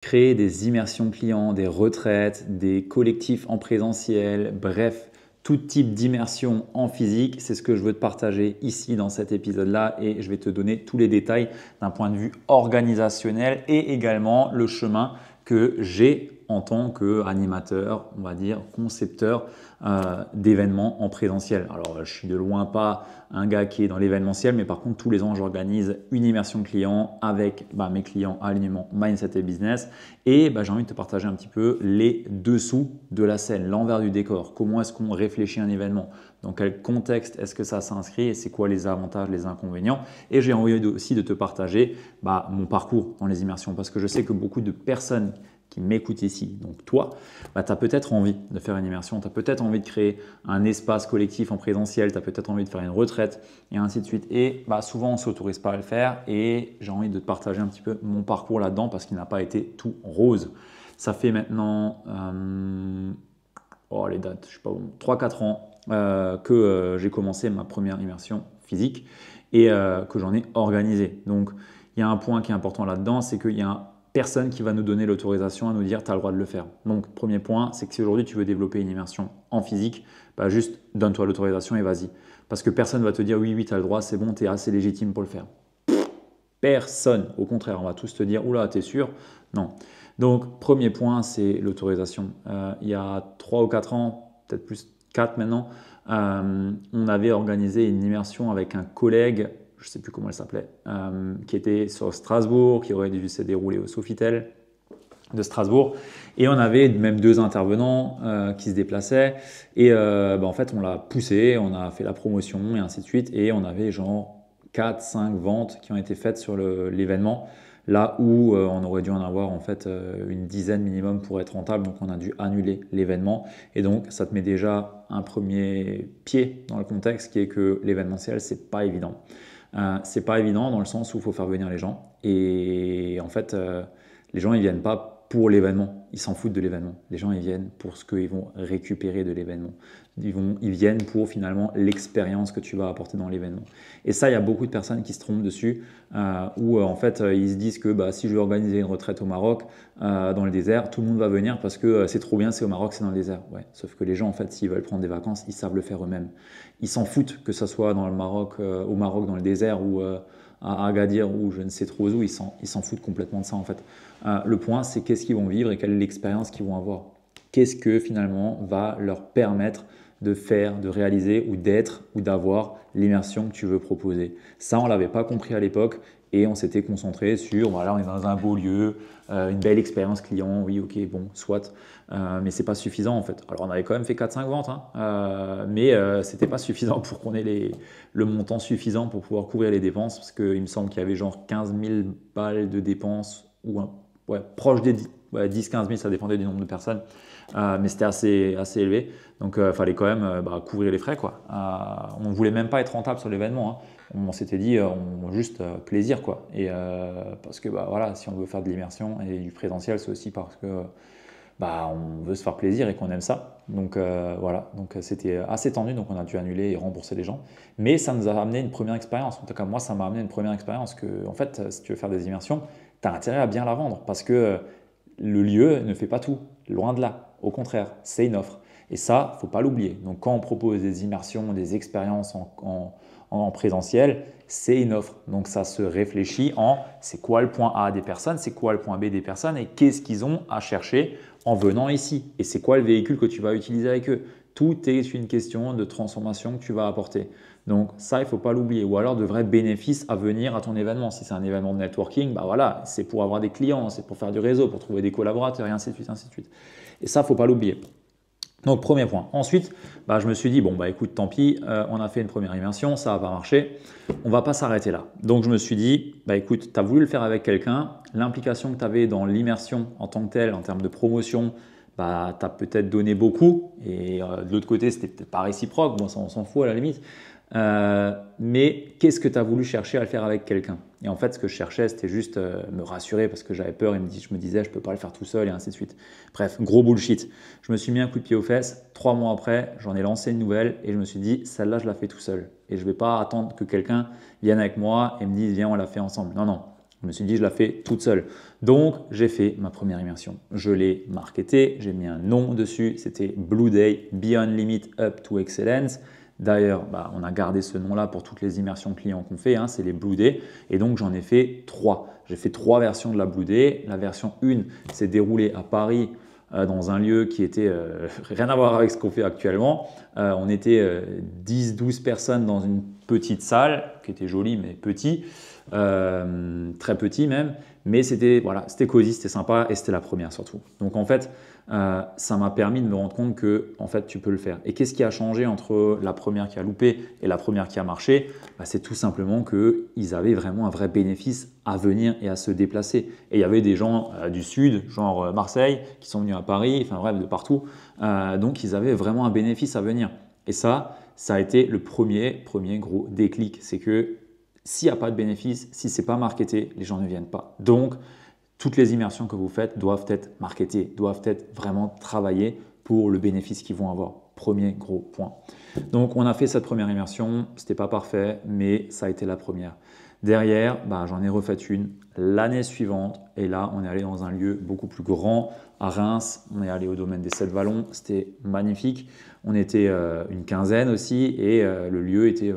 Créer des immersions clients, des retraites, des collectifs en présentiel, bref, tout type d'immersion en physique, c'est ce que je veux te partager ici dans cet épisode-là et je vais te donner tous les détails d'un point de vue organisationnel et également le chemin que j'ai en tant qu'animateur, on va dire concepteur d'événements en présentiel. Alors, je suis de loin pas un gars qui est dans l'événementiel, mais par contre, tous les ans, j'organise une immersion client avec mes clients alignement mindset et business. Et j'ai envie de te partager un petit peu les dessous de la scène, l'envers du décor. Comment est-ce qu'on réfléchit un événement? Dans quel contexte est-ce que ça s'inscrit? Et c'est quoi les avantages, les inconvénients? Et j'ai envie aussi de te partager mon parcours dans les immersions parce que je sais que beaucoup de personnes qui m'écoutent ici, donc toi, tu as peut-être envie de faire une immersion, tu as peut-être envie de créer un espace collectif en présentiel, tu as peut-être envie de faire une retraite et ainsi de suite. Et souvent, on ne s'autorise pas à le faire et j'ai envie de te partager un petit peu mon parcours là-dedans parce qu'il n'a pas été tout rose. Ça fait maintenant, les dates, je sais pas, 3-4 ans que j'ai commencé ma première immersion physique et que j'en ai organisé. Donc, il y a un point qui est important là-dedans, c'est qu'il y a personne qui va nous donner l'autorisation à nous dire tu as le droit de le faire. Donc, premier point, c'est que si aujourd'hui tu veux développer une immersion en physique, juste donne-toi l'autorisation et vas-y. Parce que personne ne va te dire oui, tu as le droit, c'est bon, tu es assez légitime pour le faire. Personne. Au contraire, on va tous te dire oula, t'es sûr? Non. Donc, premier point, c'est l'autorisation. Il y a 3 ou 4 ans, peut-être plus 4 maintenant, on avait organisé une immersion avec un collègue, je ne sais plus comment elle s'appelait, qui était sur Strasbourg, qui aurait dû se dérouler au Sofitel de Strasbourg. Et on avait même 2 intervenants qui se déplaçaient. Et en fait, on l'a poussé, on a fait la promotion et ainsi de suite. Et on avait genre 4-5 ventes qui ont été faites sur l'événement. Là où on aurait dû en avoir en fait une dizaine minimum pour être rentable. Donc on a dû annuler l'événement. Et donc ça te met déjà un premier pied dans le contexte qui est que l'événementiel, c'est pas évident. C'est pas évident dans le sens où il faut faire venir les gens. Et en fait, les gens, ils viennent pas pour l'événement. Ils s'en foutent de l'événement. Les gens, ils viennent pour ce qu'ils vont récupérer de l'événement. Ils viennent pour finalement l'expérience que tu vas apporter dans l'événement. Et ça, il y a beaucoup de personnes qui se trompent dessus, où en fait, ils se disent que si je veux organiser une retraite au Maroc, dans le désert, tout le monde va venir parce que c'est trop bien, c'est au Maroc, c'est dans le désert. Ouais. Sauf que les gens, en fait, s'ils veulent prendre des vacances, ils savent le faire eux-mêmes. Ils s'en foutent que ce soit dans le Maroc, au Maroc, dans le désert ou à Agadir ou je ne sais trop où, ils s'en foutent complètement de ça en fait. Le point, c'est qu'est-ce qu'ils vont vivre et quelle est l'expérience qu'ils vont avoir. Qu'est-ce que finalement va leur permettre de faire, de réaliser ou d'être ou d'avoir l'immersion que tu veux proposer. Ça, on ne l'avait pas compris à l'époque et on s'était concentré sur, voilà, on est dans un beau lieu, une belle expérience client, oui, ok, bon, soit, mais c'est pas suffisant en fait. Alors on avait quand même fait 4-5 ventes, mais c'était pas suffisant pour qu'on ait le montant suffisant pour pouvoir couvrir les dépenses, parce qu'il me semble qu'il y avait genre 15 000 balles de dépenses, ou proche des 10-15 000, ça dépendait du nombre de personnes, mais c'était assez élevé. Donc, il fallait quand même couvrir les frais, quoi. On ne voulait même pas être rentable sur l'événement. On s'était dit, on juste plaisir, quoi. Et parce que voilà, si on veut faire de l'immersion et du présentiel, c'est aussi parce que on veut se faire plaisir et qu'on aime ça. Donc voilà, donc c'était assez tendu, donc on a dû annuler et rembourser les gens. Mais ça nous a amené une première expérience. En tout cas, moi, ça m'a amené une première expérience que, en fait, si tu veux faire des immersions, tu as intérêt à bien la vendre parce que le lieu ne fait pas tout, loin de là. Au contraire, c'est une offre. Et ça, faut pas l'oublier. Donc quand on propose des immersions, des expériences en présentiel, c'est une offre. Donc ça se réfléchit en c'est quoi le point A des personnes, c'est quoi le point B des personnes et qu'est-ce qu'ils ont à chercher en venant ici. Et c'est quoi le véhicule que tu vas utiliser avec eux. Tout est une question de transformation que tu vas apporter. Donc ça, il ne faut pas l'oublier. Ou alors de vrais bénéfices à venir à ton événement. Si c'est un événement de networking, voilà, c'est pour avoir des clients, c'est pour faire du réseau, pour trouver des collaborateurs et ainsi de suite, ainsi de suite. Et ça, il ne faut pas l'oublier. Donc premier point. Ensuite, je me suis dit, écoute, tant pis, on a fait une première immersion, ça n'a pas marché, on ne va pas s'arrêter là. Donc je me suis dit, écoute, tu as voulu le faire avec quelqu'un, l'implication que tu avais dans l'immersion en tant que telle, en termes de promotion, tu as peut-être donné beaucoup, et de l'autre côté, c'était peut-être pas réciproque, bon, ça on s'en fout à la limite. Mais qu'est-ce que tu as voulu chercher à le faire avec quelqu'un? Et en fait, ce que je cherchais, c'était juste me rassurer parce que j'avais peur. Je me disais, je ne peux pas le faire tout seul et ainsi de suite. Bref, gros bullshit. Je me suis mis un coup de pied aux fesses. 3 mois après, j'en ai lancé une nouvelle et je me suis dit, celle-là, je la fais tout seul. Et je ne vais pas attendre que quelqu'un vienne avec moi et me dise, viens, on la fait ensemble. Non, non. Je me suis dit, je la fais toute seule. Donc, j'ai fait ma première immersion. Je l'ai marketée, j'ai mis un nom dessus. C'était Blue Day, Beyond Limit Up to Excellence. D'ailleurs, on a gardé ce nom-là pour toutes les immersions clients qu'on fait, hein, c'est les Blue Day. Et donc, j'en ai fait 3. J'ai fait 3 versions de la Blue Day. La version 1 s'est déroulée à Paris dans un lieu qui était rien à voir avec ce qu'on fait actuellement. On était 10-12 personnes dans une petite salle qui était jolie mais petit, très petit même. Mais c'était cosy, c'était sympa et c'était la première surtout. Donc en fait, ça m'a permis de me rendre compte que en fait, tu peux le faire. Et qu'est-ce qui a changé entre la première qui a loupé et la première qui a marché? C'est tout simplement qu'ils avaient vraiment un vrai bénéfice à venir et à se déplacer. Et il y avait des gens du sud, genre Marseille, qui sont venus à Paris, enfin bref, de partout. Donc ils avaient vraiment un bénéfice à venir. Et ça a été le premier gros déclic. C'est que s'il n'y a pas de bénéfice, si ce n'est pas marketé, les gens ne viennent pas. Donc, toutes les immersions que vous faites doivent être marketées, doivent être vraiment travaillées pour le bénéfice qu'ils vont avoir. Premier gros point. Donc, on a fait cette première immersion. Ce n'était pas parfait, mais ça a été la première. Derrière, j'en ai refait une l'année suivante. Et là, on est allé dans un lieu beaucoup plus grand à Reims. On est allé au domaine des 7 Vallons. C'était magnifique. On était une quinzaine aussi et le lieu était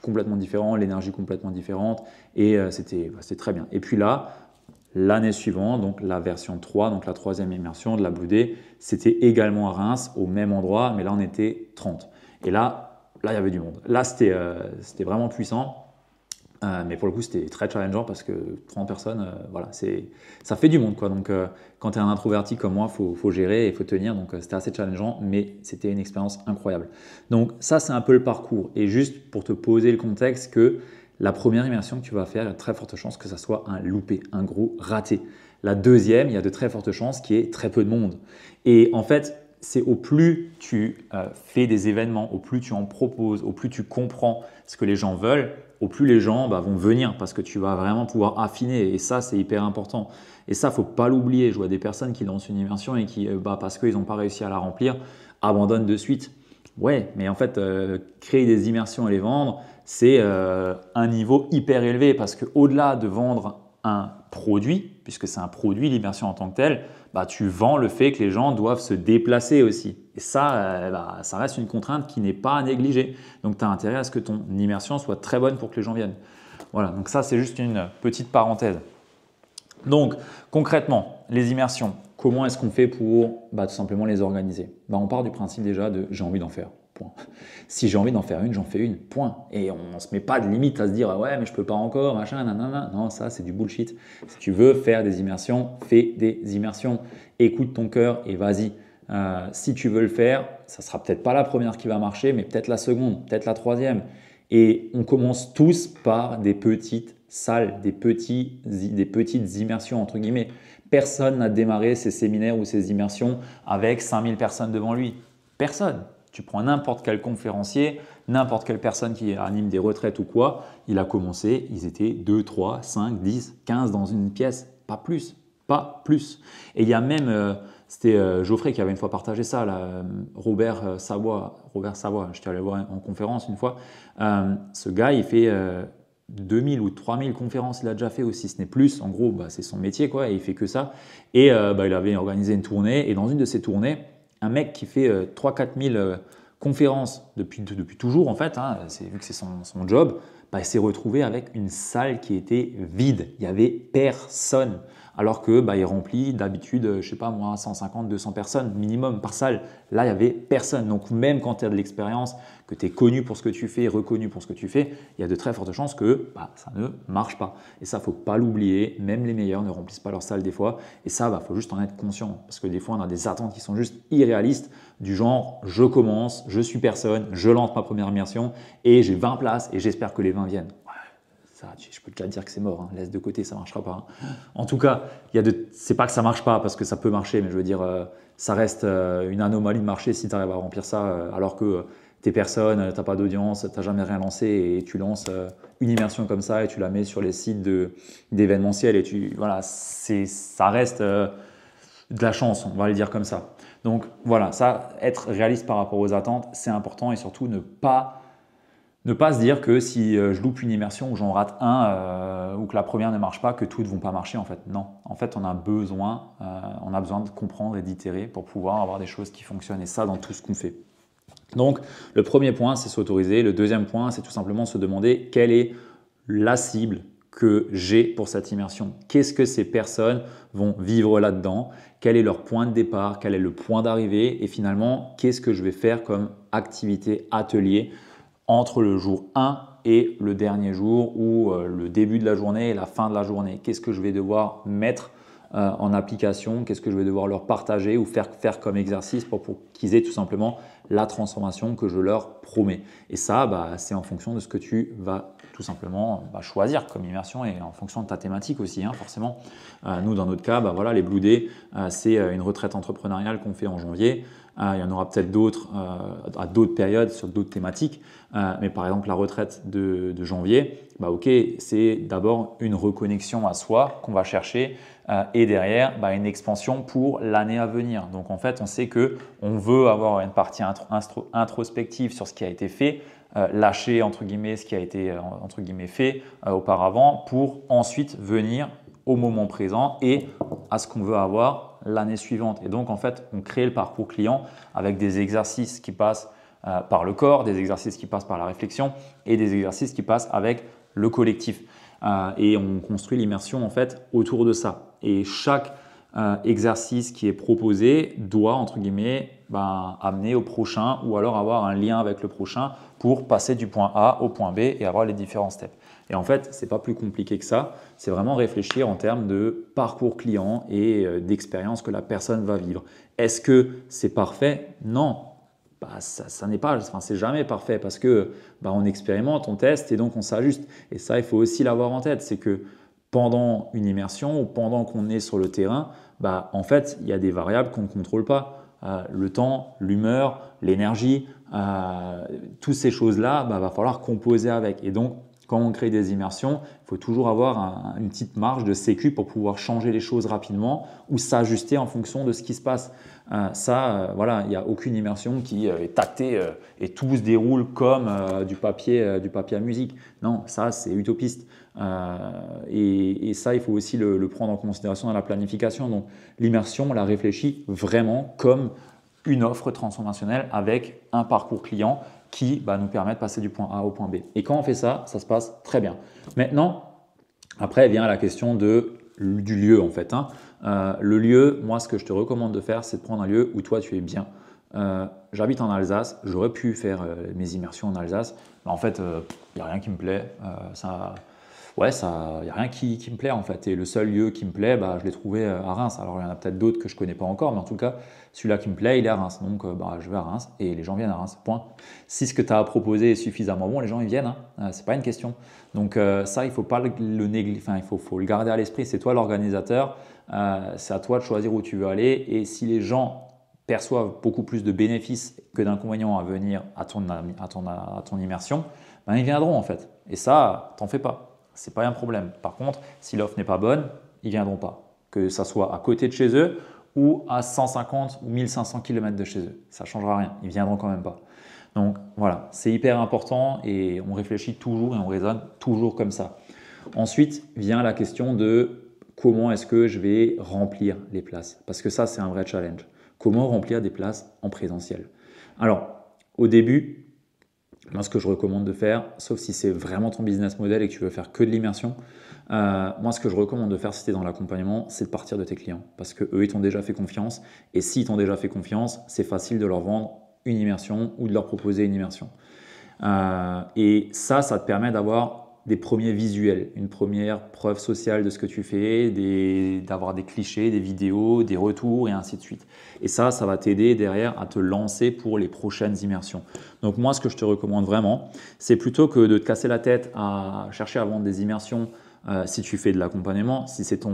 complètement différent, l'énergie complètement différente et c'était très bien. Et puis là, l'année suivante, donc la version 3, donc la 3e immersion de la Blue Day, c'était également à Reims, au même endroit, mais là on était 30. Et là il y avait du monde. Là, c'était vraiment puissant. Mais pour le coup, c'était très challengeant parce que 30 personnes, ça fait du monde, quoi. Donc, quand tu es un introverti comme moi, il faut gérer et il faut tenir. Donc, c'était assez challengeant, mais c'était une expérience incroyable. Donc, ça, c'est un peu le parcours. Et juste pour te poser le contexte que la première immersion que tu vas faire, il y a de très fortes chances que ça soit un loupé, un gros raté. La deuxième, il y a de très fortes chances qu'il y ait très peu de monde. Et en fait, c'est au plus tu fais des événements, au plus tu en proposes, au plus tu comprends ce que les gens veulent, au plus les gens vont venir parce que tu vas vraiment pouvoir affiner et ça, c'est hyper important. Et ça, il ne faut pas l'oublier. Je vois des personnes qui lancent une immersion et qui, parce qu'ils n'ont pas réussi à la remplir, abandonnent de suite. Ouais, mais en fait, créer des immersions et les vendre, c'est un niveau hyper élevé parce qu'au-delà de vendre un produit, puisque c'est un produit, l'immersion en tant que telle, tu vends le fait que les gens doivent se déplacer aussi. Et ça, ça reste une contrainte qui n'est pas à négliger. Donc, tu as intérêt à ce que ton immersion soit très bonne pour que les gens viennent. Voilà, donc ça, c'est juste une petite parenthèse. Donc, concrètement, les immersions, comment est-ce qu'on fait pour tout simplement les organiser? On part du principe déjà de « j'ai envie d'en faire ». Point. Si j'ai envie d'en faire une, j'en fais une, point. Et on ne se met pas de limite à se dire « ouais, mais je ne peux pas encore, machin, nanana ». Non, ça, c'est du bullshit. Si tu veux faire des immersions, fais des immersions. Écoute ton cœur et vas-y. Si tu veux le faire, ça ne sera peut-être pas la première qui va marcher, mais peut-être la seconde, peut-être la troisième. Et on commence tous par des petites salles, des petites immersions, entre guillemets. Personne n'a démarré ses séminaires ou ses immersions avec 5000 personnes devant lui. Personne. Tu prends n'importe quel conférencier, n'importe quelle personne qui anime des retraites ou quoi, il a commencé, ils étaient 2, 3, 5, 10, 15 dans une pièce, pas plus, pas plus. Et il y a même, c'était Geoffrey qui avait une fois partagé ça, là, Robert Savoie, j'étais allé voir en conférence une fois. Ce gars, il fait 2000 ou 3000 conférences, il a déjà fait aussi, ce n'est plus. En gros, c'est son métier, quoi, et il fait que ça. Et il avait organisé une tournée, et dans une de ces tournées, un mec qui fait 3-4 000 conférences depuis toujours, en fait, hein, vu que c'est son job, il s'est retrouvé avec une salle qui était vide. Il n'y avait personne. Alors que il remplit d'habitude, je sais pas moi, 150, 200 personnes minimum par salle. Là, il n'y avait personne. Donc, même quand tu as de l'expérience, que tu es connu pour ce que tu fais, reconnu pour ce que tu fais, il y a de très fortes chances que ça ne marche pas. Et ça, il ne faut pas l'oublier. Même les meilleurs ne remplissent pas leur salle des fois. Et ça, il faut juste en être conscient. Parce que des fois, on a des attentes qui sont juste irréalistes, du genre, je commence, je suis personne, je lance ma première immersion et j'ai 20 places et j'espère que les 20 viennent. Ça, je peux déjà te dire que c'est mort, hein. Laisse de côté, ça ne marchera pas. Hein. En tout cas, c'est pas que ça ne marche pas parce que ça peut marcher, mais je veux dire, ça reste une anomalie de marché si tu arrives à remplir ça alors que tu n'es personne, tu n'as pas d'audience, tu n'as jamais rien lancé et tu lances une immersion comme ça et tu la mets sur les sites d'événementiel et ça reste de la chance, on va le dire comme ça. Donc voilà, ça, être réaliste par rapport aux attentes, c'est important et surtout ne pas Ne pas se dire que si je loupe une immersion ou j'en rate ou que la première ne marche pas, que toutes ne vont pas marcher en fait. Non, en fait on a besoin de comprendre et d'itérer pour pouvoir avoir des choses qui fonctionnent et ça dans tout ce qu'on fait. Donc le premier point c'est s'autoriser, le deuxième point c'est tout simplement se demander quelle est la cible que j'ai pour cette immersion. Qu'est-ce que ces personnes vont vivre là-dedans? Quel est leur point de départ? Quel est le point d'arrivée? Et finalement, qu'est-ce que je vais faire comme activité, atelier entre le jour 1 et le dernier jour ou le début de la journée et la fin de la journée? Qu'est-ce que je vais devoir mettre en application? Qu'est-ce que je vais devoir leur partager ou faire comme exercice pour qu'ils aient tout simplement la transformation que je leur promets? Et ça, c'est en fonction de ce que tu vas tout simplement choisir comme immersion et en fonction de ta thématique aussi, hein, forcément. Nous, dans notre cas, voilà, les Blue Days, c'est une retraite entrepreneuriale qu'on fait en janvier. Il y en aura peut-être d'autres à d'autres périodes sur d'autres thématiques. Mais par exemple, la retraite de janvier, ok, c'est d'abord une reconnexion à soi qu'on va chercher et derrière, une expansion pour l'année à venir. Donc en fait, on sait qu'on veut avoir une partie introspective sur ce qui a été fait, lâcher entre guillemets ce qui a été entre guillemets fait auparavant pour ensuite venir au moment présent et à ce qu'on veut avoir l'année suivante. Et donc en fait, on crée le parcours client avec des exercices qui passent par le corps, des exercices qui passent par la réflexion et des exercices qui passent avec le collectif. Et on construit l'immersion en fait autour de ça. Et chaque exercice qui est proposé doit entre guillemets amener au prochain ou alors avoir un lien avec le prochain pour passer du point A au point B et avoir les différents steps. Et en fait, ce n'est pas plus compliqué que ça. C'est vraiment réfléchir en termes de parcours client et d'expérience que la personne va vivre. Est-ce que c'est parfait? Non. Ça n'est pas, c'est jamais parfait parce que on expérimente, on teste et donc on s'ajuste. Et ça, il faut aussi l'avoir en tête. C'est que pendant une immersion ou pendant qu'on est sur le terrain, en fait, il y a des variables qu'on ne contrôle pas. Le temps, l'humeur, l'énergie, toutes ces choses-là, va falloir composer avec. Et donc, quand on crée des immersions, il faut toujours avoir une petite marge de sécu pour pouvoir changer les choses rapidement ou s'ajuster en fonction de ce qui se passe. Voilà, il n'y a aucune immersion qui est tactée et tout se déroule comme du papier à musique. Non, ça c'est utopiste. Et ça, il faut aussi le prendre en considération dans la planification. Donc l'immersion, on la réfléchit vraiment comme une offre transformationnelle avec un parcours client qui nous permet de passer du point A au point B. Et quand on fait ça, ça se passe très bien. Maintenant, après vient la question du lieu en fait. Le lieu, moi ce que je te recommande de faire, c'est de prendre un lieu où toi tu es bien. J'habite en Alsace, j'aurais pu faire mes immersions en Alsace, mais en fait, il n'y a rien qui me plaît. Il n'y a rien qui me plaît en fait. Et le seul lieu qui me plaît, je l'ai trouvé à Reims. Alors il y en a peut-être d'autres que je ne connais pas encore, mais en tout cas, celui-là qui me plaît, il est à Reims. Donc je vais à Reims et les gens viennent à Reims. Point. Si ce que tu as à proposer est suffisamment bon, les gens ils viennent. Ce n'est pas une question. Donc ça, il ne faut pas le négliger. Enfin, il faut le garder à l'esprit. C'est toi l'organisateur. C'est à toi de choisir où tu veux aller. Et si les gens perçoivent beaucoup plus de bénéfices que d'inconvénients à venir à ton immersion, ils viendront en fait. Et ça, t'en fais pas. C'est pas un problème. Par contre, si l'offre n'est pas bonne, ils viendront pas. Que ça soit à côté de chez eux ou à 150 ou 1500 km de chez eux. Ça ne changera rien. Ils viendront quand même pas. Donc voilà, c'est hyper important et on réfléchit toujours et on raisonne toujours comme ça. Ensuite vient la question de comment est-ce que je vais remplir les places? Parce que ça, c'est un vrai challenge. Comment remplir des places en présentiel? Alors, au début, moi, ce que je recommande de faire, sauf si c'est vraiment ton business model et que tu veux faire que de l'immersion, moi, ce que je recommande de faire si tu es dans l'accompagnement, c'est de partir de tes clients. Parce qu'eux, ils t'ont déjà fait confiance. Et s'ils t'ont déjà fait confiance, c'est facile de leur vendre une immersion ou de leur proposer une immersion. Et ça te permet d'avoir des premiers visuels, une première preuve sociale de ce que tu fais, d'avoir des clichés, des vidéos, des retours et ainsi de suite. Et ça va t'aider derrière à te lancer pour les prochaines immersions. Donc moi, ce que je te recommande vraiment, c'est plutôt que de te casser la tête à chercher à vendre des immersions si tu fais de l'accompagnement, si c'est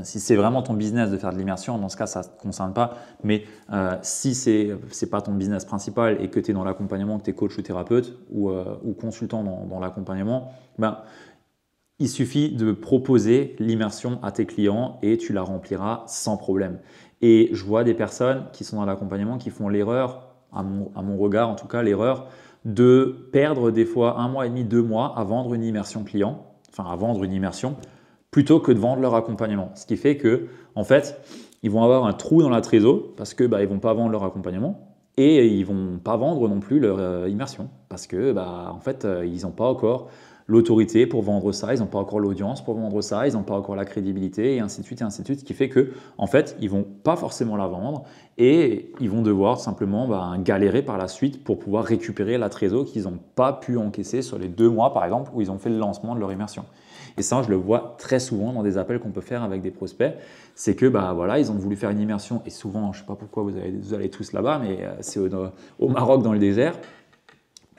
si c'est vraiment ton business de faire de l'immersion, dans ce cas, ça ne te concerne pas. Mais si ce n'est pas ton business principal et que tu es dans l'accompagnement, que tu es coach ou thérapeute ou consultant dans l'accompagnement, il suffit de proposer l'immersion à tes clients et tu la rempliras sans problème. Et je vois des personnes qui sont dans l'accompagnement qui font l'erreur, à mon regard en tout cas, l'erreur de perdre des fois 1 mois et demi, 2 mois à vendre une immersion client, enfin à vendre une immersion, plutôt que de vendre leur accompagnement. Ce qui fait que, en fait, ils vont avoir un trou dans la trésor parce que ils ne vont pas vendre leur accompagnement et ils ne vont pas vendre non plus leur immersion parce que, en fait, ils n'ont pas encore l'autorité pour vendre ça, ils n'ont pas encore l'audience pour vendre ça, ils n'ont pas encore la crédibilité et ainsi de suite, ce qui fait que, en fait, ils vont pas forcément la vendre et ils vont devoir simplement galérer par la suite pour pouvoir récupérer la trésor qu'ils n'ont pas pu encaisser sur les 2 mois, par exemple, où ils ont fait le lancement de leur immersion. Et ça, je le vois très souvent dans des appels qu'on peut faire avec des prospects. C'est que voilà, ils ont voulu faire une immersion et souvent, je ne sais pas pourquoi vous allez tous là-bas, mais c'est au Maroc dans le désert.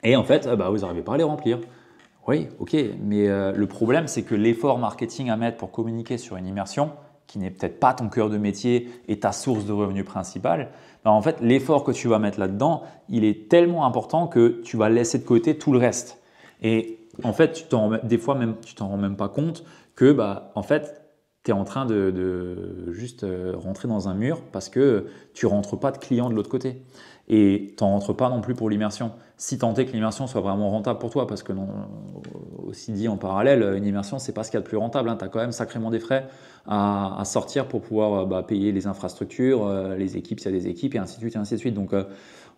Et en fait, vous n'arrivez pas à les remplir. Oui, ok, mais le problème, c'est que l'effort marketing à mettre pour communiquer sur une immersion, qui n'est peut-être pas ton cœur de métier et ta source de revenus principale, en fait, l'effort que tu vas mettre là-dedans, il est tellement important que tu vas laisser de côté tout le reste. Et en fait, des fois même, tu t'en rends même pas compte que en fait, tu es en train de juste rentrer dans un mur parce que tu ne rentres pas de clients de l'autre côté. Et tu n'en rentres pas non plus pour l'immersion. Si tant est que l'immersion soit vraiment rentable pour toi, parce que aussi dit en parallèle, une immersion, c'est pas ce qu'il y a de plus rentable. Hein. Tu as quand même sacrément des frais à sortir pour pouvoir payer les infrastructures, les équipes s'il y a des équipes, et ainsi de suite, et ainsi de suite. Donc,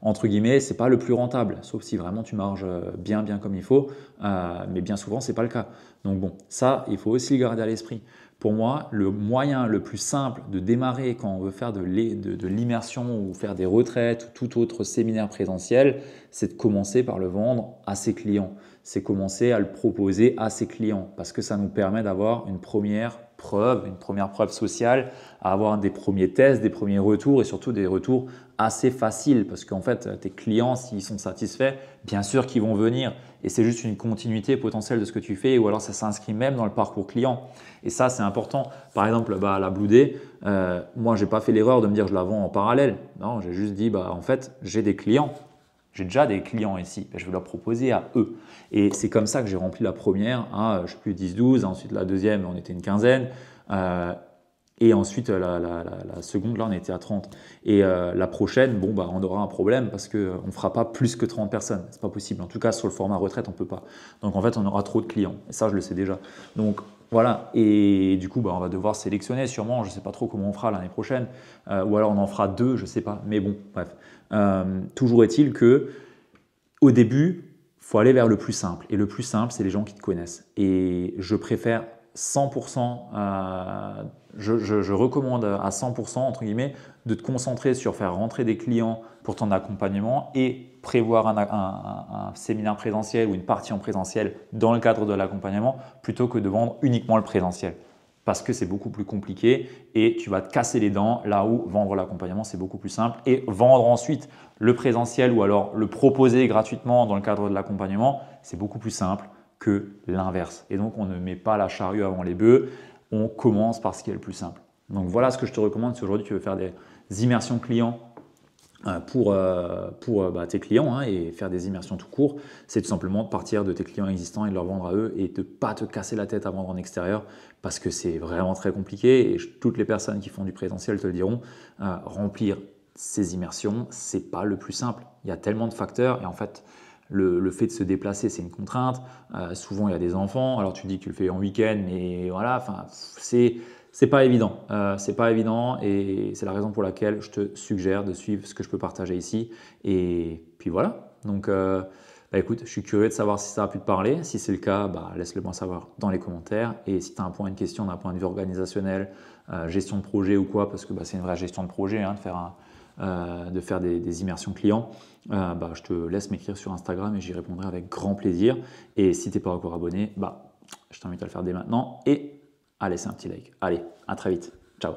entre guillemets, c'est pas le plus rentable, sauf si vraiment tu marges bien comme il faut, mais bien souvent, c'est pas le cas. Donc bon, ça, il faut aussi le garder à l'esprit. Pour moi, le moyen le plus simple de démarrer quand on veut faire de l'immersion ou faire des retraites ou tout autre séminaire présentiel, c'est de commencer par le vendre à ses clients. C'est commencer à le proposer à ses clients parce que ça nous permet d'avoir une première preuve sociale, à avoir des premiers tests, des premiers retours et surtout des retours assez faciles parce qu'en fait, tes clients, s'ils sont satisfaits, bien sûr qu'ils vont venir et c'est juste une continuité potentielle de ce que tu fais ou alors ça s'inscrit même dans le parcours client. Et ça, c'est important. Par exemple, la Blue Day, moi, je n'ai pas fait l'erreur de me dire je la vends en parallèle. Non, j'ai juste dit en fait, j'ai des clients. J'ai déjà des clients ici, je vais leur proposer à eux. Et c'est comme ça que j'ai rempli la première, je ne sais plus, 10-12, ensuite la deuxième, on était une quinzaine, et ensuite la seconde, là, on était à 30. Et la prochaine, on aura un problème parce qu'on ne fera pas plus que 30 personnes, c'est pas possible. En tout cas, sur le format retraite, on ne peut pas. Donc en fait, on aura trop de clients, et ça, je le sais déjà. Donc voilà, et du coup, on va devoir sélectionner sûrement, je ne sais pas trop comment on fera l'année prochaine, ou alors on en fera 2, je ne sais pas, mais bon, bref. Toujours est-il que au début, il faut aller vers le plus simple. Et le plus simple, c'est les gens qui te connaissent. Et je préfère 100%, je recommande à 100%, entre guillemets, de te concentrer sur faire rentrer des clients pour ton accompagnement et prévoir un séminaire présentiel ou une partie en présentiel dans le cadre de l'accompagnement plutôt que de vendre uniquement le présentiel. Parce que c'est beaucoup plus compliqué et tu vas te casser les dents là où vendre l'accompagnement, c'est beaucoup plus simple. Et vendre ensuite le présentiel ou alors le proposer gratuitement dans le cadre de l'accompagnement, c'est beaucoup plus simple que l'inverse. Et donc, on ne met pas la charrue avant les bœufs, on commence par ce qui est le plus simple. Donc, voilà ce que je te recommande si aujourd'hui tu veux faire des immersions clients pour tes clients et faire des immersions tout court, c'est tout simplement de partir de tes clients existants et de leur vendre à eux et de ne pas te casser la tête à vendre en extérieur parce que c'est vraiment très compliqué et toutes les personnes qui font du présentiel te le diront, remplir ces immersions, c'est pas le plus simple. Il y a tellement de facteurs et en fait, le fait de se déplacer, c'est une contrainte. Souvent, il y a des enfants. Alors, tu dis que tu le fais en week-end, mais voilà, c'est pas évident. C'est pas évident et c'est la raison pour laquelle je te suggère de suivre ce que je peux partager ici. Et puis voilà. Donc, écoute, je suis curieux de savoir si ça a pu te parler. Si c'est le cas, laisse-le moi savoir dans les commentaires. Et si tu as une question d'un point de vue organisationnel, gestion de projet ou quoi, parce que c'est une vraie gestion de projet, de faire des immersions clients, je te laisse m'écrire sur Instagram et j'y répondrai avec grand plaisir. Et si tu n'es pas encore abonné, je t'invite à le faire dès maintenant et à laisser un petit like. Allez, à très vite. Ciao.